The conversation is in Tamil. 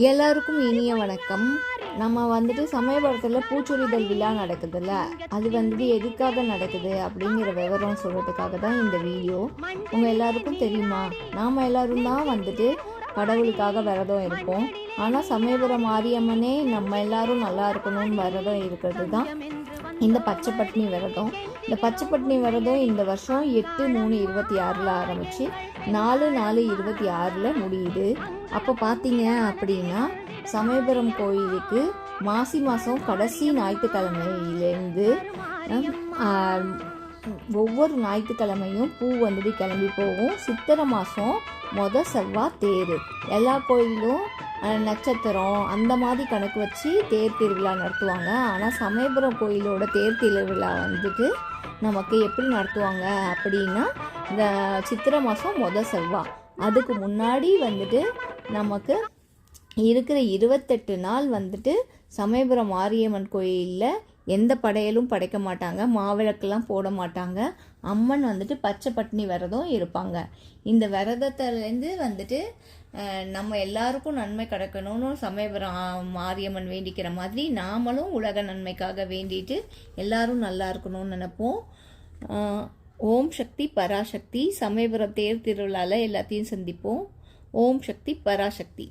எல்லாருக்கும் இனிய வணக்கம். நம்ம வந்துட்டு சமயபுரத்தில் பூச்சொரிதல் விழா நடக்குதுல்ல, அது வந்துட்டு எதுக்காக நடக்குது அப்படிங்கிற விவரம் சொல்கிறதுக்காக தான் இந்த வீடியோ. உங்கள் எல்லாருக்கும் தெரியுமா, நாம் எல்லாரும் தான் வந்துட்டு கடவுளுக்காக விரதம் இருப்போம். ஆனால் சமயபுரம் மாரியம்மனே நம்ம எல்லாரும் நல்லா இருக்கணும்னு விரதம் இருக்கிறது தான் இந்த பச்சை பட்னி விரதம். இந்த பச்சை பட்னி விரதம் இந்த வருஷம் 8/3/26 ஆரம்பித்து 4/4/26 முடியுது. அப்போ பார்த்தீங்க அப்படின்னா சமயபுரம் கோயிலுக்கு மாசி மாதம் கடைசி ஞாயிற்றுக்கிழமையிலேருந்து ஒவ்வொரு ஞாயிற்றுக்கிழமையும் பூ வந்துட்டு கிளம்பி போகும். சித்திரை மாதம் செவ்வாய் தேர். எல்லா கோயிலும் நட்சத்திரம் அந்த மாதிரி கணக்கு வச்சு தேர் திருவிழா நடத்துவாங்க. ஆனால் சமயபுரம் கோயிலோட தேர் திருவிழா வந்துட்டு நமக்கு எப்படி நடத்துவாங்க அப்படின்னா, இந்த சித்திரை மாதம் செவ்வாய், அதுக்கு முன்னாடி வந்துட்டு நமக்கு இருக்கிற 28 நாள் வந்துட்டு சமயபுரம் மாரியம்மன் கோயிலில் எந்த படையலும் படைக்க மாட்டாங்க, மாவிளக்கெல்லாம் போட மாட்டாங்க. அம்மன் வந்துட்டு பச்சை பட்னி விரதம் இருப்பாங்க. இந்த விரதத்துலேருந்து வந்துட்டு நம்ம எல்லாருக்கும் நன்மை கிடைக்கணும்னு சமயபுரம் மாரியம்மன் வேண்டிக்கிற மாதிரி நாமளும் உலக நன்மைக்காக வேண்டிட்டு எல்லாரும் நல்லா இருக்கணும்னு நினைப்போம். ஓம் சக்தி பராசக்தி. சமயபுரம் தேர் திருவிழாவில் எல்லாத்தையும் சந்திப்போம். ஓம் சக்தி பராசக்தி.